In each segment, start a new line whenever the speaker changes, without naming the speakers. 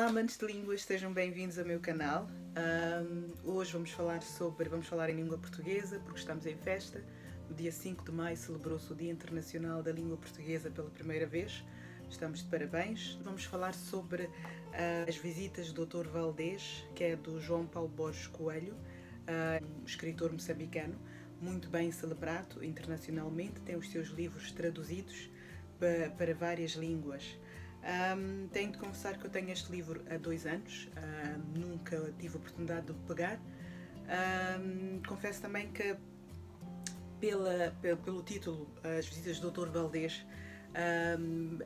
amantes de línguas, sejam bem-vindos ao meu canal. Hoje vamos falar em língua portuguesa, porque estamos em festa. No dia 5 de maio celebrou-se o Dia Internacional da Língua Portuguesa pela primeira vez. Estamos de parabéns. Vamos falar sobre as visitas do Dr. Valdés, que é do João Paulo Borges Coelho, um escritor moçambicano, muito bem celebrado internacionalmente, tem os seus livros traduzidos para várias línguas. Tenho de confessar que eu tenho este livro há 2 anos, nunca tive a oportunidade de o pegar. Confesso também que pelo título, As Visitas do Dr. Valdés,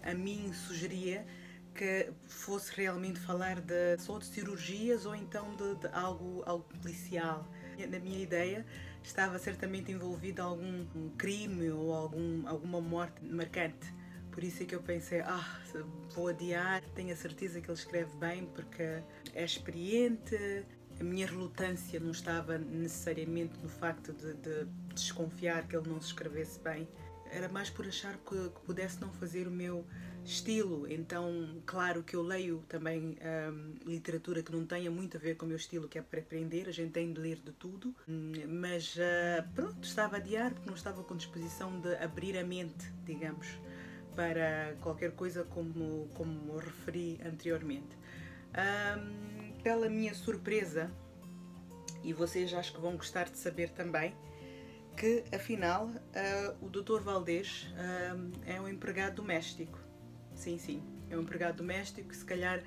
a mim sugeria que fosse realmente falar só de cirurgias ou então de algo policial. Na minha ideia estava certamente envolvido algum crime ou alguma morte marcante. Por isso é que eu pensei, vou adiar, tenho a certeza que ele escreve bem porque é experiente. A minha relutância não estava necessariamente no facto de desconfiar que ele não se escrevesse bem. Era mais por achar que pudesse não fazer o meu estilo. Então, claro que eu leio também literatura que não tenha muito a ver com o meu estilo, que é para aprender. A gente tem de ler de tudo. Mas pronto, estava a adiar porque não estava com disposição de abrir a mente, digamos, para qualquer coisa como referi anteriormente. Pela minha surpresa, e vocês acho que vão gostar de saber também, que afinal o Dr. Valdés é um empregado doméstico. Sim, é um empregado doméstico, se calhar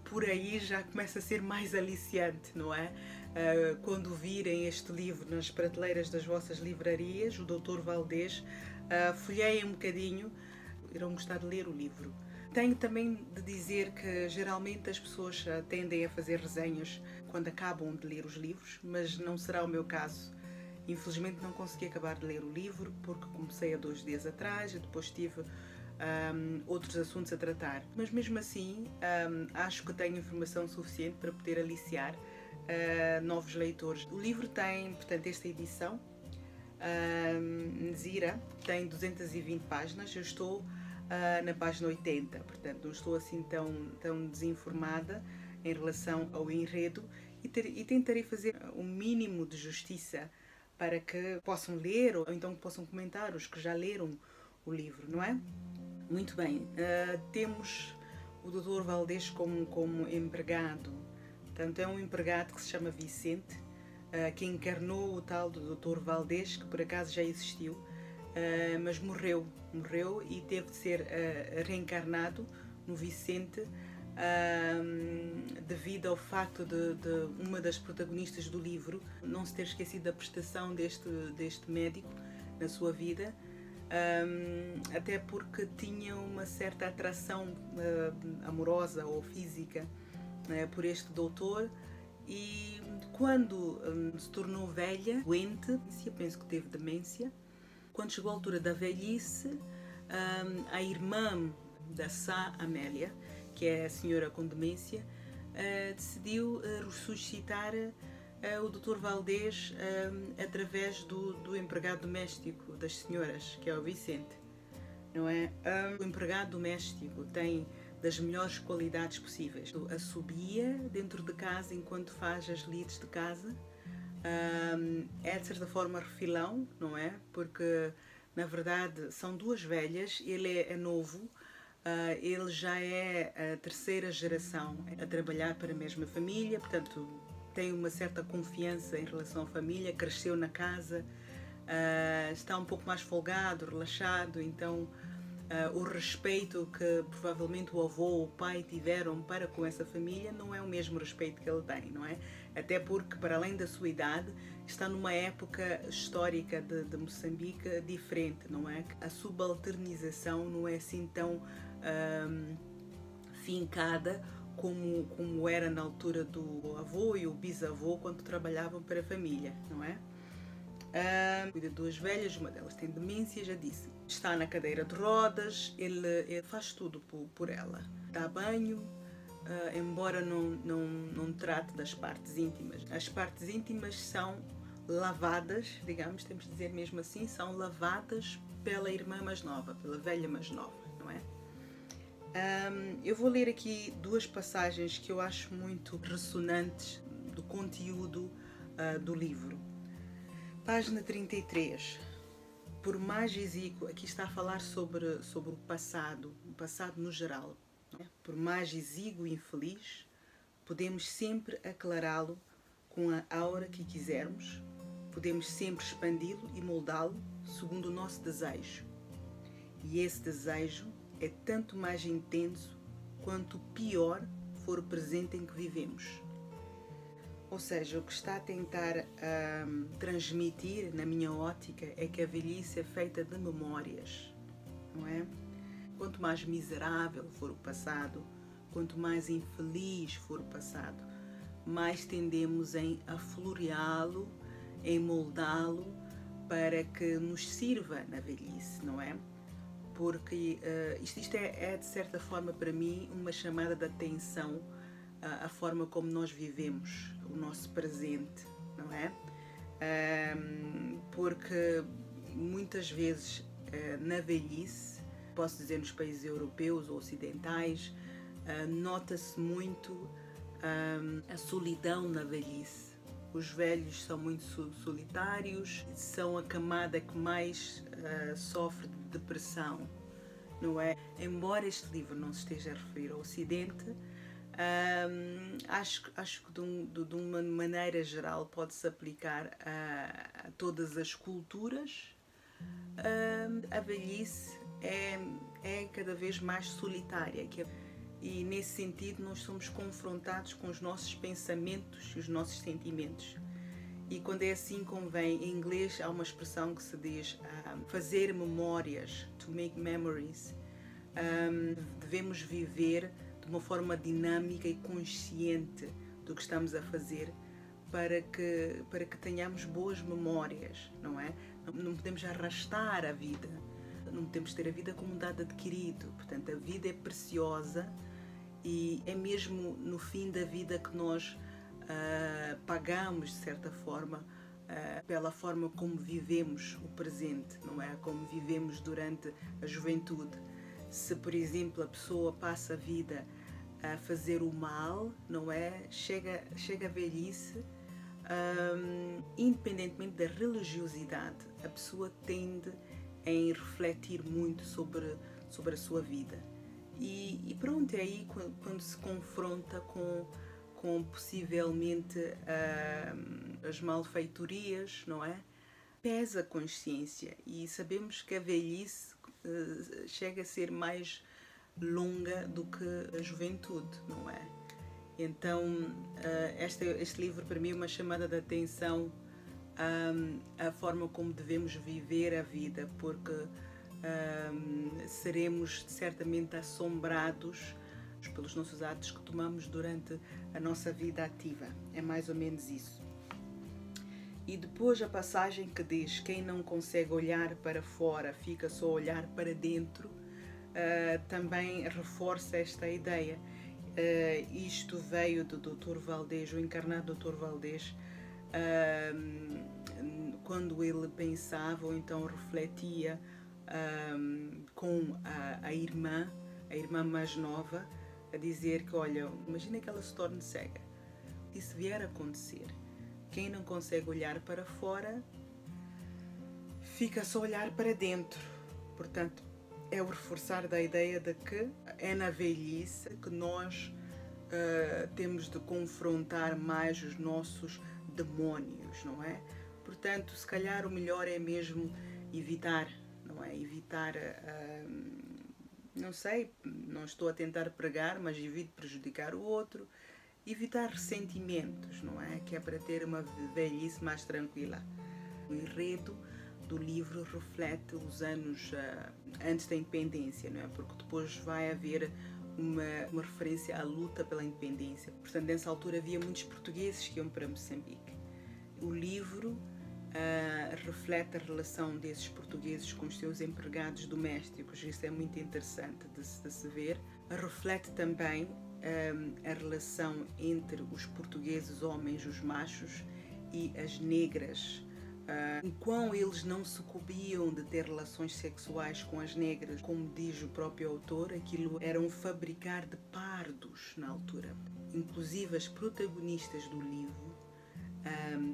por aí já começa a ser mais aliciante, não é? Quando virem este livro nas prateleiras das vossas livrarias, o Dr. Valdés, folheiem um bocadinho, irão gostar de ler o livro. Tenho também de dizer que geralmente as pessoas tendem a fazer resenhas quando acabam de ler os livros, mas não será o meu caso. Infelizmente não consegui acabar de ler o livro porque comecei há 2 dias atrás e depois tive outros assuntos a tratar. Mas mesmo assim acho que tenho informação suficiente para poder aliciar novos leitores. O livro tem, portanto, esta edição, Nzira, tem 220 páginas, eu estou na página 80, portanto não estou assim tão desinformada em relação ao enredo e tentarei fazer o mínimo de justiça para que possam ler ou então possam comentar os que já leram o livro, não é? Muito bem, temos o Dr. Valdés como empregado. Portanto, é um empregado que se chama Vicente, que encarnou o tal do Dr. Valdés, que por acaso já existiu, mas morreu e teve de ser reencarnado no Vicente, devido ao facto de uma das protagonistas do livro não se ter esquecido da prestação deste médico na sua vida, até porque tinha uma certa atração amorosa ou física por este doutor. E quando se tornou velha, doente, eu penso que teve demência, quando chegou à altura da velhice, a irmã da Sá Amélia, que é a senhora com demência, decidiu ressuscitar o Dr. Valdés através do empregado doméstico das senhoras, que é o Vicente, não é? O empregado doméstico tem das melhores qualidades possíveis. Assobia dentro de casa enquanto faz as lides de casa. É de certa forma refilão, não é? Porque na verdade são 2 velhas, ele é novo. Ele já é a 3ª geração a trabalhar para a mesma família, portanto tem uma certa confiança em relação à família, cresceu na casa, está um pouco mais folgado, relaxado, então o respeito que provavelmente o avô ou o pai tiveram para com essa família não é o mesmo respeito que ele tem, não é? Até porque, para além da sua idade, está numa época histórica de Moçambique diferente, não é? A subalternização não é assim tão fincada como era na altura do avô e o bisavô quando trabalhavam para a família, não é? Cuida de 2 velhas, uma delas tem demência, já disse. Está na cadeira de rodas, ele faz tudo por ela. Dá banho, embora não trate das partes íntimas. As partes íntimas são lavadas, digamos, temos de dizer mesmo assim, são lavadas pela irmã mais nova, pela velha mais nova, não é? Eu vou ler aqui duas passagens que eu acho muito ressonantes do conteúdo do livro. Página 33. Por mais exíguo, aqui está a falar sobre o passado no geral. Não é? Por mais exíguo e infeliz, podemos sempre aclará-lo com a aura que quisermos, podemos sempre expandi-lo e moldá-lo segundo o nosso desejo. E esse desejo é tanto mais intenso quanto pior for o presente em que vivemos. Ou seja, o que está a tentar transmitir, na minha ótica, é que a velhice é feita de memórias, não é? Quanto mais miserável for o passado, quanto mais infeliz for o passado, mais tendemos em afloreá-lo, em moldá-lo para que nos sirva na velhice, não é? Porque isto é, de certa forma, para mim, uma chamada de atenção à forma como nós vivemos o nosso presente, não é? Porque muitas vezes na velhice, posso dizer nos países europeus ou ocidentais, nota-se muito a solidão na velhice. Os velhos são muito solitários, são a camada que mais sofre de depressão, não é? Embora este livro não se esteja a referir ao Ocidente, acho que de uma maneira geral pode-se aplicar a todas as culturas. A velhice é cada vez mais solitária. E nesse sentido nós somos confrontados com os nossos pensamentos e os nossos sentimentos. E quando é assim convém, em inglês há uma expressão que se diz fazer memórias, to make memories. Devemos viver de uma forma dinâmica e consciente do que estamos a fazer para que tenhamos boas memórias, não é? Não podemos arrastar a vida, não podemos ter a vida como um dado adquirido. Portanto, a vida é preciosa e é mesmo no fim da vida que nós pagamos, de certa forma, pela forma como vivemos o presente, não é? Como vivemos durante a juventude. Se, por exemplo, a pessoa passa a vida a fazer o mal, não é? Chega a velhice, independentemente da religiosidade, a pessoa tende a refletir muito sobre a sua vida. E pronto, é aí quando se confronta com possivelmente as malfeitorias, não é? Pesa a consciência e sabemos que a velhice chega a ser mais longa do que a juventude, não é? Então, este livro para mim é uma chamada de atenção à forma como devemos viver a vida, porque seremos certamente assombrados pelos nossos atos que tomamos durante a nossa vida ativa. É mais ou menos isso. E depois a passagem que diz: quem não consegue olhar para fora fica só a olhar para dentro, também reforça esta ideia. Isto veio do Dr. Valdez, o encarnado Dr. Valdez, quando ele pensava ou então refletia com a irmã mais nova, a dizer que, olha, imagina que ela se torne cega. Se isso vier a acontecer, quem não consegue olhar para fora fica só a olhar para dentro. Portanto, é o reforçar da ideia de que é na velhice que nós temos de confrontar mais os nossos demónios, não é? Portanto, se calhar o melhor é mesmo evitar, não é? Evitar, não sei, não estou a tentar pregar, mas evito prejudicar o outro. Evitar ressentimentos, não é? Que é para ter uma velhice mais tranquila. O enredo do livro reflete os anos antes da independência, não é? Porque depois vai haver uma referência à luta pela independência. Portanto, nessa altura havia muitos portugueses que iam para Moçambique. O livro reflete a relação desses portugueses com os seus empregados domésticos. Isso é muito interessante de se ver. Reflete também a relação entre os portugueses homens, os machos, e as negras, em quão eles não se cobiam de ter relações sexuais com as negras, como diz o próprio autor, aquilo era um fabricar de pardos na altura. Inclusive as protagonistas do livro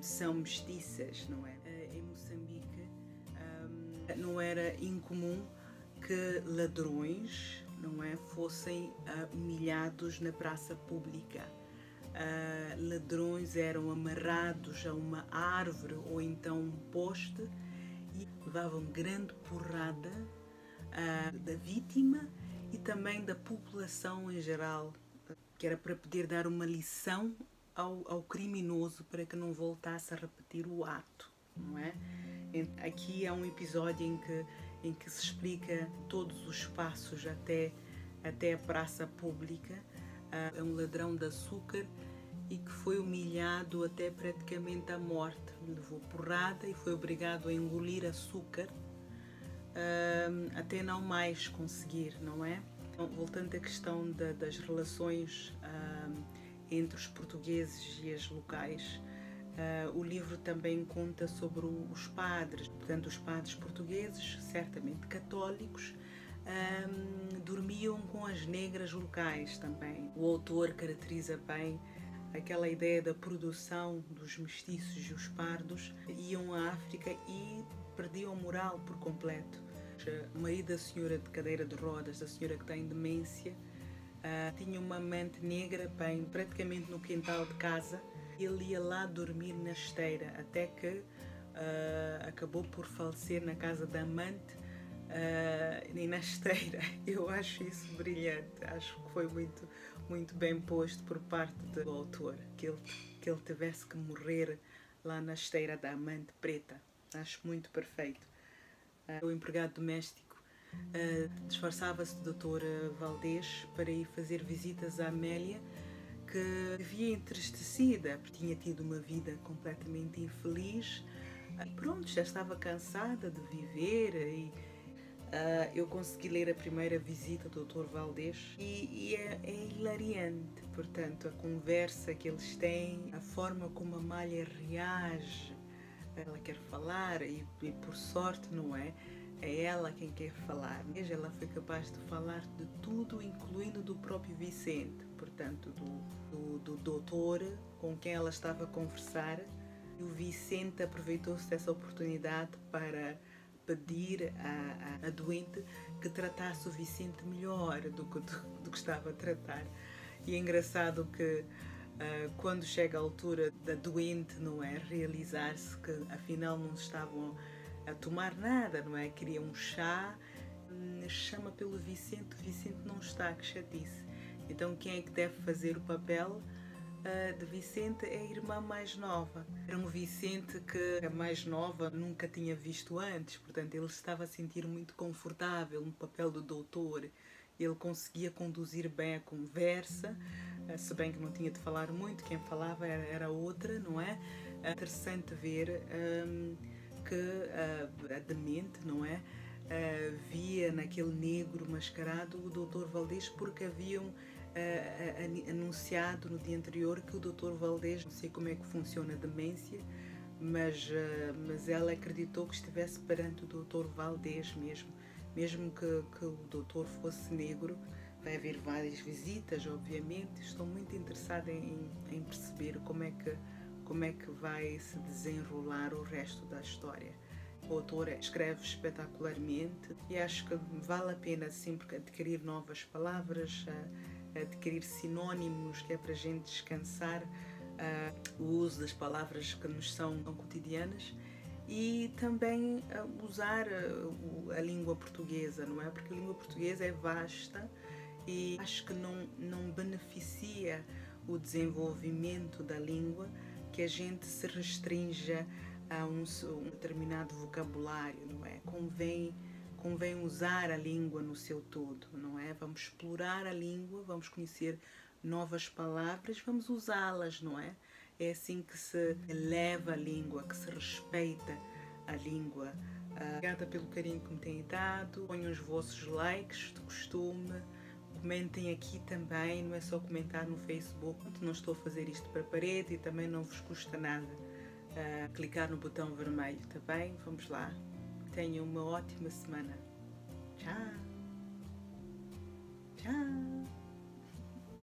são mestiças, não é? Em Moçambique não era incomum que ladrões, não é, fossem humilhados na praça pública. Ladrões eram amarrados a uma árvore ou então um poste e levavam grande porrada da vítima e também da população em geral, que era para poder dar uma lição ao criminoso para que não voltasse a repetir o ato, não é? Aqui há um episódio em que se explica todos os passos até a praça pública. É um ladrão de açúcar e que foi humilhado até praticamente à morte. Levou porrada e foi obrigado a engolir açúcar até não mais conseguir, não é? Então, voltando à questão das relações entre os portugueses e as locais, o livro também conta sobre os padres, portanto os padres portugueses, certamente católicos, dormiam com as negras locais também. O autor caracteriza bem aquela ideia da produção dos mestiços e os pardos, iam à África e perdiam a moral por completo. O marido da senhora de cadeira de rodas, da senhora que tem demência, tinha uma amante negra bem praticamente no quintal de casa. Ele ia lá dormir na esteira até que acabou por falecer na casa da amante e na esteira. Eu acho isso brilhante, acho que foi muito bem posto por parte do autor, que ele tivesse que morrer lá na esteira da amante preta. Acho muito perfeito. O empregado doméstico disfarçava-se de Dr. Valdez para ir fazer visitas à Amélia, que vivia entristecida, porque tinha tido uma vida completamente infeliz. Pronto, já estava cansada de viver e eu consegui ler a primeira visita do Dr. Valdez e é hilariante, portanto, a conversa que eles têm, a forma como a Amália reage. Ela quer falar e por sorte não é ela quem quer falar. Ela foi capaz de falar de tudo, incluindo do próprio Vicente, portanto do doutor com quem ela estava a conversar. E o Vicente aproveitou-se dessa oportunidade para pedir à doente que tratasse o Vicente melhor do que estava a tratar. E é engraçado que quando chega a altura da doente, não é, realizar-se que afinal não estavam a tomar nada, não é, queria um chá, chama pelo Vicente, o Vicente não está, que chatice. Então quem é que deve fazer o papel de Vicente? É a irmã mais nova. Era um Vicente que a mais nova nunca tinha visto antes, portanto ele estava a sentir muito confortável no papel do doutor. Ele conseguia conduzir bem a conversa, se bem que não tinha de falar muito, quem falava era outra, não é? É interessante ver que a demente, não é? Via naquele negro mascarado o Dr. Valdez, porque haviam anunciado no dia anterior que o Dr. Valdez, não sei como é que funciona a demência, mas ela acreditou que estivesse perante o Dr. Valdez mesmo que o doutor fosse negro. Vai haver várias visitas, obviamente. Estou muito interessada em perceber como é que vai se desenrolar o resto da história. O autor escreve espetacularmente e acho que vale a pena sempre adquirir novas palavras, adquirir sinónimos, que é para a gente descansar o uso das palavras que nos são cotidianas. E também usar a língua portuguesa, não é? Porque a língua portuguesa é vasta e acho que não beneficia o desenvolvimento da língua que a gente se restrinja a um determinado vocabulário, não é? Convém usar a língua no seu todo, não é? Vamos explorar a língua, vamos conhecer novas palavras, vamos usá-las, não é? É assim que se eleva a língua, que se respeita a língua. Obrigada pelo carinho que me têm dado. Ponham os vossos likes de costume. Comentem aqui também, não é só comentar no Facebook. Não estou a fazer isto para a parede e também não vos custa nada. clicar no botão vermelho, tá bem? Vamos lá. Tenham uma ótima semana. Tchau. Tchau.